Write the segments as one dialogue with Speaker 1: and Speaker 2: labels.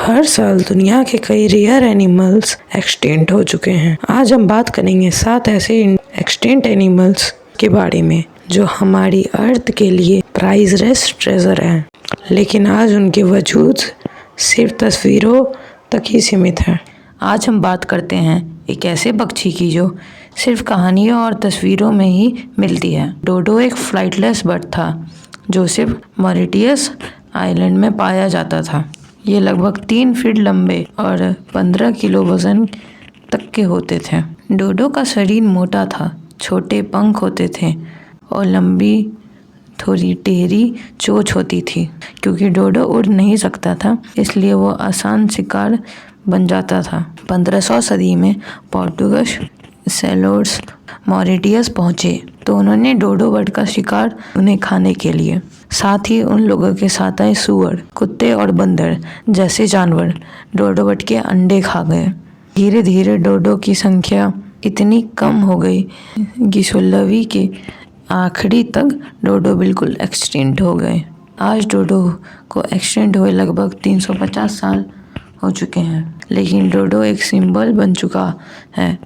Speaker 1: हर साल दुनिया के कई रेयर एनिमल्स एक्सटिंक्ट हो चुके हैं। आज हम बात करेंगे 7 ऐसे एक्सटिंक्ट एनिमल्स के बारे में जो हमारी अर्थ के लिए प्राइसलेस ट्रेजर हैं, लेकिन आज उनके वजूद सिर्फ तस्वीरों तक ही सीमित है। आज हम बात करते हैं एक ऐसे पक्षी की जो सिर्फ कहानियों और तस्वीरों में ही मिलती है। डोडो एक फ्लाइटलेस बर्ड था जो सिर्फ मॉरिशस आइलैंड में पाया जाता था। ये लगभग 3 फीट लंबे और 15 किलो वजन तक के होते थे। डोडो का शरीर मोटा था, छोटे पंख होते थे और लंबी थोड़ी टेढ़ी चोंच होती थी। क्योंकि डोडो उड़ नहीं सकता था, इसलिए वो आसान शिकार बन जाता था। 1500 सदी में पोर्टुगीज सेलोर्स मॉरिशस पहुंचे तो उन्होंने डोडो बर्ड का शिकार उन्हें खाने के लिए, साथ ही उन लोगों के साथ आए सुअर, कुत्ते और बंदर जैसे जानवर डोडो बर्ड के अंडे खा गए। धीरे धीरे डोडो की संख्या इतनी कम हो गई कि 16वीं के आखिरी तक डोडो बिल्कुल एक्सटिंक्ट हो गए। आज डोडो को एक्सटिंक्ट हुए लगभग 350 साल हो चुके हैं, लेकिन डोडो एक सिंबल बन चुका है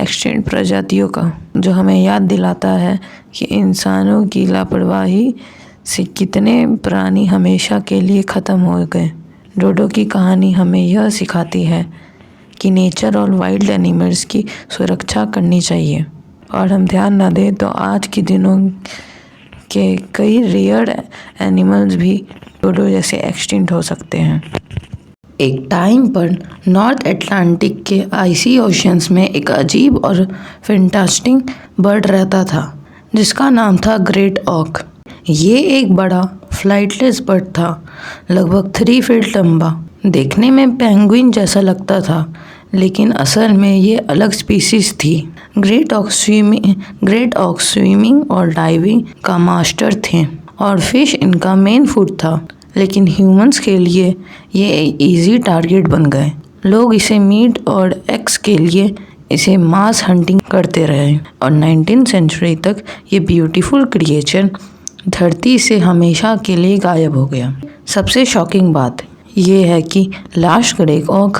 Speaker 1: एक्सटिंक्ट प्रजातियों का, जो हमें याद दिलाता है कि इंसानों की लापरवाही से कितने प्राणी हमेशा के लिए ख़त्म हो गए। डोडो की कहानी हमें यह सिखाती है कि नेचर और वाइल्ड एनिमल्स की सुरक्षा करनी चाहिए, और हम ध्यान न दें तो आज के दिनों के कई रेयर एनिमल्स भी डोडो जैसे एक्सटिंक्ट हो सकते हैं। एक टाइम पर नॉर्थ अटलांटिक के आइसी ओशियंस में एक अजीब और फैंटास्टिक बर्ड रहता था जिसका नाम था ग्रेट ऑक। ये एक बड़ा फ्लाइटलेस बर्ड था, लगभग 3 फीट लंबा। देखने में पेंगुइन जैसा लगता था, लेकिन असल में ये अलग स्पीसीज थी। ग्रेट ऑक स्विमिंग और डाइविंग का मास्टर थे और फिश इनका मेन फूड था। लेकिन ह्यूमंस के लिए ये इजी टारगेट बन गए। लोग इसे मीट और एग्स के लिए इसे मास हंटिंग करते रहे और 19वीं सेंचुरी तक ये ब्यूटीफुल क्रिएचर धरती से हमेशा के लिए गायब हो गया। सबसे शॉकिंग बात ये है कि लास्ट ग्रेट ऑक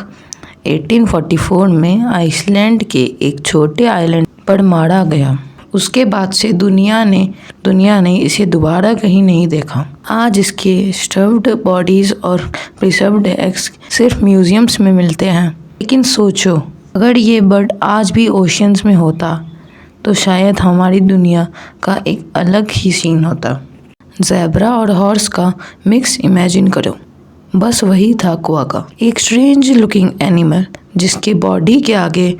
Speaker 1: 1844 में आइसलैंड के एक छोटे आइलैंड पर मारा गया। उसके बाद से दुनिया ने इसे दोबारा कहीं नहीं देखा। आज इसके स्टफ्ड बॉडीज और प्रिजर्व्ड एग्स सिर्फ म्यूजियम्स में मिलते हैं। लेकिन सोचो, अगर ये बर्ड आज भी ओशियंस में होता तो शायद हमारी दुनिया का एक अलग ही सीन होता। ज़ेब्रा और हॉर्स का मिक्स इमेजिन करो। बस वही था क्वाका, एक स्ट्रेंज लुकिंग एनिमल जिसके बॉडी के आगे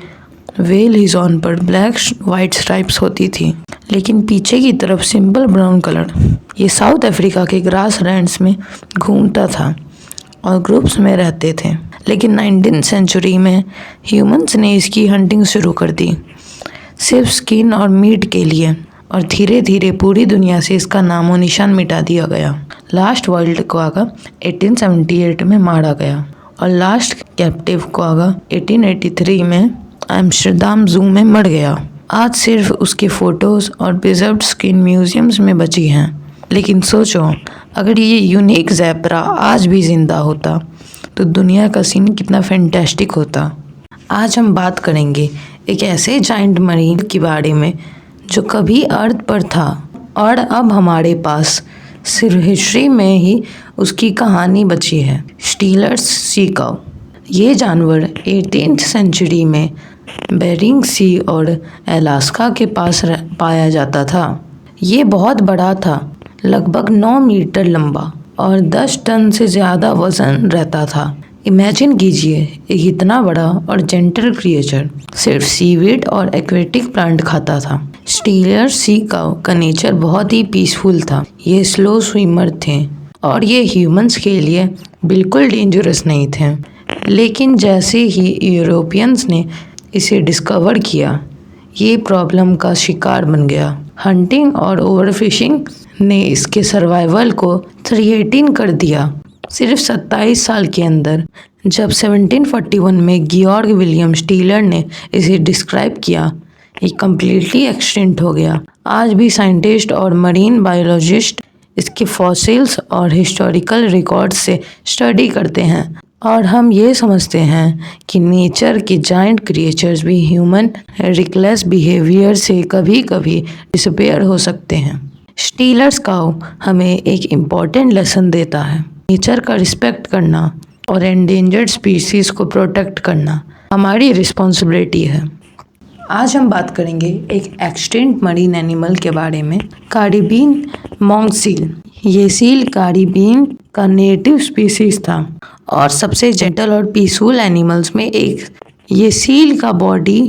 Speaker 1: वेल हिजॉन पर ब्लैक वाइट स्ट्राइप्स होती थी, लेकिन पीछे की तरफ सिंपल ब्राउन कलर। ये साउथ अफ्रीका के ग्रास लैंड्स में घूमता था और ग्रुप्स में रहते थे। लेकिन 19वीं सेंचुरी में ह्यूमंस ने इसकी हंटिंग शुरू कर दी, सिर्फ स्किन और मीट के लिए, और धीरे धीरे पूरी दुनिया से इसका नामो निशान मिटा दिया गया। लास्ट वाइल्ड क्वाका 1878 में मारा गया और लास्ट कैप्टिव क्वाका 1883 में एम्स्टर्डम जू में मर गया। आज सिर्फ उसके फोटोज और प्रिजर्व्ड स्किन म्यूजियम्स में बची हैं। लेकिन सोचो, अगर ये यूनिक ज़ेब्रा आज भी जिंदा होता तो दुनिया का सीन कितना फैंटास्टिक होता। आज हम बात करेंगे एक ऐसे जायंट मरीन के बारे में जो कभी अर्थ पर था और अब हमारे पास सिर्फ हिस्ट्री में ही उसकी कहानी बची है। स्टीलर्स सी काऊ। ये जानवर 18th सेंचुरी में बेरिंग सी और अलास्का के पास पाया जाता था। ये बहुत बड़ा था, लगभग 9 मीटर लंबा और 10 टन से ज़्यादा वजन रहता था। इमेजिन कीजिए, एक इतना बड़ा और जेंटल क्रिएचर सिर्फ सीवीड और एक्वेटिक प्लांट खाता था। स्टीलर सी काऊ का नेचर बहुत ही पीसफुल था। ये स्लो स्विमर थे और ये ह्यूमंस के लिए बिल्कुल डेंजरस नहीं थे। लेकिन जैसे ही यूरोपियंस ने इसे डिस्कवर किया, ये प्रॉब्लम का शिकार बन गया। हंटिंग और ओवरफिशिंग ने इसके सर्वाइवल को थ्रेटन कर दिया। सिर्फ 27 साल के अंदर, जब 1741 में गियोर्ग विलियम स्टीलर ने इसे डिस्क्राइब किया, ये कम्प्लीटली एक्सटिंक्ट हो गया। आज भी साइंटिस्ट और मरीन बायोलॉजिस्ट इसके फॉसिल्स और हिस्टोरिकल रिकॉर्ड्स से स्टडी करते हैं और हम ये समझते हैं कि नेचर के जायंट क्रिएचर्स भी ह्यूमन रिकलेस बिहेवियर से कभी कभी डिसअपेयर हो सकते हैं। स्टीलर्स काउ हमें एक इम्पॉर्टेंट लेसन देता है। नेचर का रिस्पेक्ट करना और एंडेंजर्ड स्पीसीज को प्रोटेक्ट करना हमारी रिस्पॉन्सिबिलिटी है। आज हम बात करेंगे एक एक्सटिंक्ट मरीन एनिमल के बारे में, कैरिबियन मॉन्क सील। ये सील कैरिबियन का नेटिव स्पीसीज था और सबसे जेंटल और पीसफुल एनिमल्स में एक। ये सील का बॉडी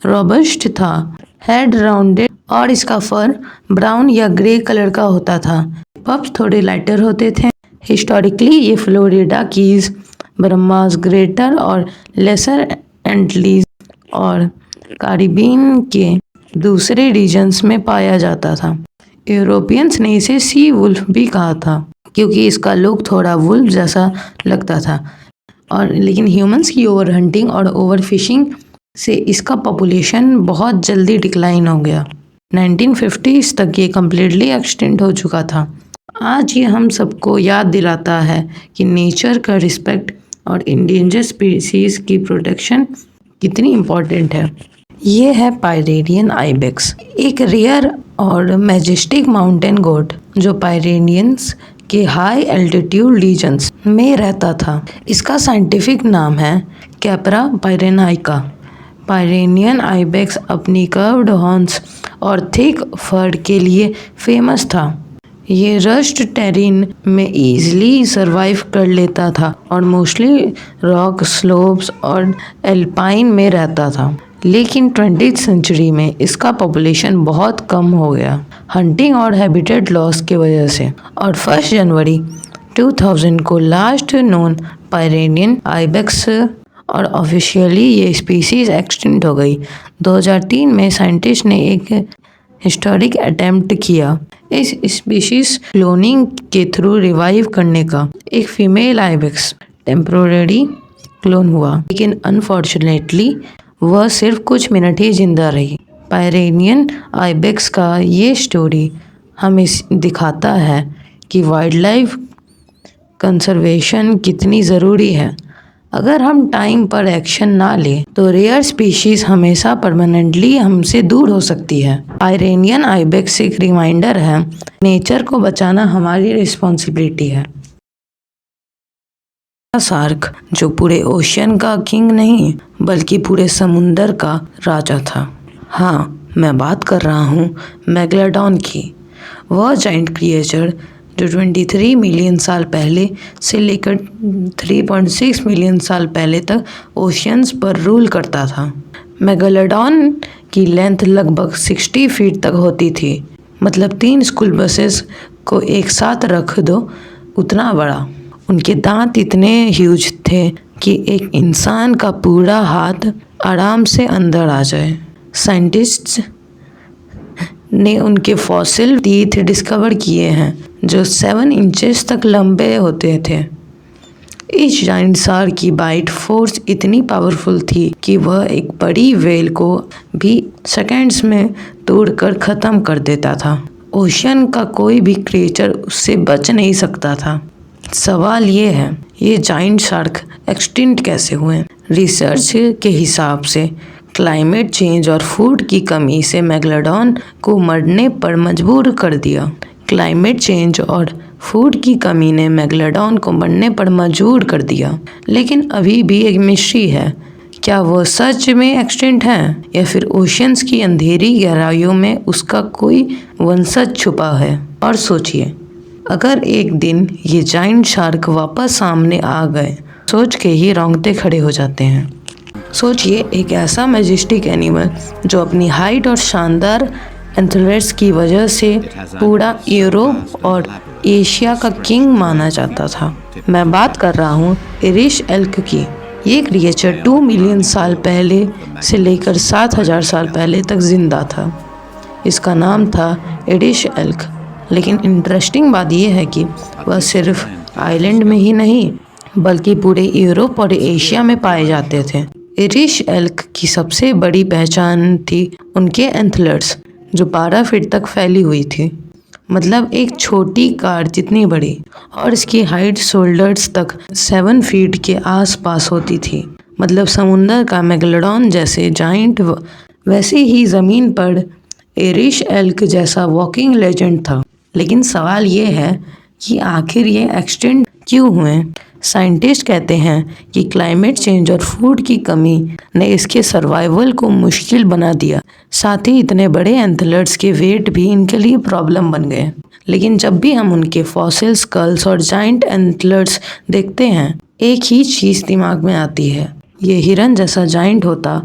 Speaker 1: रोबस्ट था, हेड राउंडेड और इसका फर ब्राउन या ग्रे कलर का होता था। पप्स थोड़े लाइटर होते थे। हिस्टोरिकली ये फ्लोरिडा कीज, ब्रह्मास ग्रेटर और लेसर एंटीज और कैरिबियन के दूसरे रीजन्स में पाया जाता था। यूरोपियंस ने इसे सी वुल्फ भी कहा था क्योंकि इसका लुक थोड़ा वुल्फ जैसा लगता था, और लेकिन ह्यूमंस की ओवर हंटिंग और ओवर फिशिंग से इसका पॉपुलेशन बहुत जल्दी डिक्लाइन हो गया। 1950s तक ये कम्प्लीटली एक्सटिंक्ट हो चुका था। आज ये हम सबको याद दिलाता है कि नेचर का रिस्पेक्ट और इंडेंजर स्पीसीज की प्रोटेक्शन कितनी इम्पोर्टेंट है। ये है पायरेनियन आइबेक्स, एक रेयर और मैजेस्टिक माउंटेन गोट जो पायरेनियंस के हाई एल्टीट्यूड रीजन्स में रहता था। इसका साइंटिफिक नाम है कैपरा पायरेनाइका। पायरेनियन आइबेक्स अपनी कर्व्ड हॉर्न्स और थिक फर के लिए फेमस था। ये रस्ट टेरेन में इजीली सरवाइव कर लेता था और मोस्टली रॉक स्लोप्स और एल्पाइन में रहता था। लेकिन 20th सेंचुरी में इसका पॉपुलेशन बहुत कम हो गया हंटिंग और हैबिटेट लॉस की वजह से, और 1 जनवरी 2000 को लास्ट नोन पायरेनियन आइबेक्स और ऑफिशियली ये स्पीसीज एक्सटिंक्ट हो गई। 2003 में साइंटिस्ट ने एक हिस्टोरिक अटेम्प्ट किया इस स्पीशीज क्लोनिंग के थ्रू रिवाइव करने का। एक फीमेल आइबेक्स टेम्पोरेरी क्लोन हुआ, लेकिन अनफॉर्चुनेटली वह सिर्फ कुछ मिनट ही जिंदा रही। पायरेनियन आइबेक्स का ये स्टोरी हमें दिखाता है कि वाइल्ड लाइफ कंजर्वेशन कितनी ज़रूरी है। अगर हम टाइम पर एक्शन ना लें तो रेयर स्पीशीज हमेशा परमानेंटली हमसे दूर हो सकती है। पायरेनियन आइबेक्स एक रिमाइंडर है, नेचर को बचाना हमारी रिस्पॉन्सिबिलिटी है। शार्क जो पूरे ओशियन का किंग नहीं बल्कि पूरे समुंदर का राजा था। हाँ, मैं बात कर रहा हूँ मेगलोडॉन की। वह जाइंट क्रिएचर जो 23 मिलियन साल पहले से लेकर 3.6 मिलियन साल पहले तक ओशियंस पर रूल करता था। मेगलोडॉन की लेंथ लगभग 60 फीट तक होती थी, मतलब 3 स्कूल बसेस को एक साथ रख दो उतना बड़ा। उनके दांत इतने ह्यूज थे कि एक इंसान का पूरा हाथ आराम से अंदर आ जाए। साइंटिस्ट्स ने उनके फॉसिल टीथ डिस्कवर किए हैं जो 7 इंचेस तक लंबे होते थे। इस जाइंट शार्क की बाइट फोर्स इतनी पावरफुल थी कि वह एक बड़ी व्हेल को भी सेकंड्स में तोड़कर ख़त्म कर देता था। ओशियन का कोई भी क्रिएचर उससे बच नहीं सकता था। सवाल ये है, ये जाइंट शार्क एक्सटिंक्ट कैसे हुए? रिसर्च के हिसाब से क्लाइमेट चेंज और फूड की कमी से मेगलोडॉन को मरने पर मजबूर कर दिया। क्लाइमेट चेंज और फूड की कमी ने मेगलोडॉन को मरने पर मजबूर कर दिया, लेकिन अभी भी एक मिस्ट्री है। क्या वो सच में एक्सटिंक्ट हैं या फिर ओशियंस की अंधेरी गहराइयों में उसका कोई वंशज छुपा है? और सोचिए, अगर एक दिन ये जाइंट शार्क वापस सामने आ गए, सोच के ही रोंगटे खड़े हो जाते हैं। सोचिए, एक ऐसा मैजेस्टिक एनिमल जो अपनी हाइट और शानदार एंथलर्स की वजह से पूरा यूरोप और एशिया का किंग माना जाता था। मैं बात कर रहा हूँ इरिश एल्क की। ये क्रिएचर 2 मिलियन साल पहले से लेकर 7,000 साल पहले तक जिंदा था। इसका नाम था इरिश एल्क। लेकिन इंटरेस्टिंग बात यह है कि वह सिर्फ आइलैंड में ही नहीं बल्कि पूरे यूरोप और एशिया में पाए जाते थे। इरिश एल्क की सबसे बड़ी पहचान थी उनके एंथलर्स जो 12 फीट तक फैली हुई थी। मतलब एक छोटी कार जितनी बड़ी, और इसकी हाइट शोल्डर्स तक 7 फीट के आसपास होती थी। मतलब समुंदर का मेगलोडॉन जैसे जाइंट वैसे ही ज़मीन पर एरिश एल्क जैसा वॉकिंग लेजेंड था। लेकिन सवाल ये है कि आखिर ये एक्सटिंक्ट क्यों हुए। साइंटिस्ट कहते हैं कि क्लाइमेट चेंज और फूड की कमी ने इसके सर्वाइवल को मुश्किल बना दिया। साथ ही इतने बड़े एंथलर्स के वेट भी इनके लिए प्रॉब्लम बन गए। लेकिन जब भी हम उनके फॉसिल स्कल्स और जाइंट एंथलर्स देखते हैं, एक ही चीज़ दिमाग में आती है, ये हिरन जैसा जाइंट होता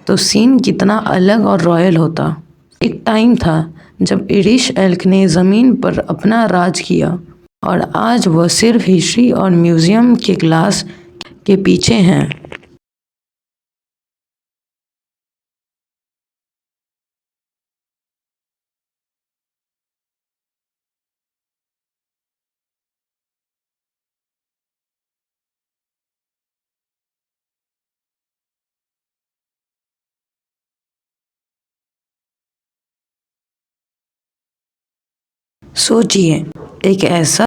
Speaker 1: तो सीन कितना अलग और रॉयल होता। एक टाइम था जब इरिश एल्क ने ज़मीन पर अपना राज किया, और आज वह सिर्फ हिस्ट्री और म्यूज़ियम के ग्लास के पीछे हैं। सोचिए, एक ऐसा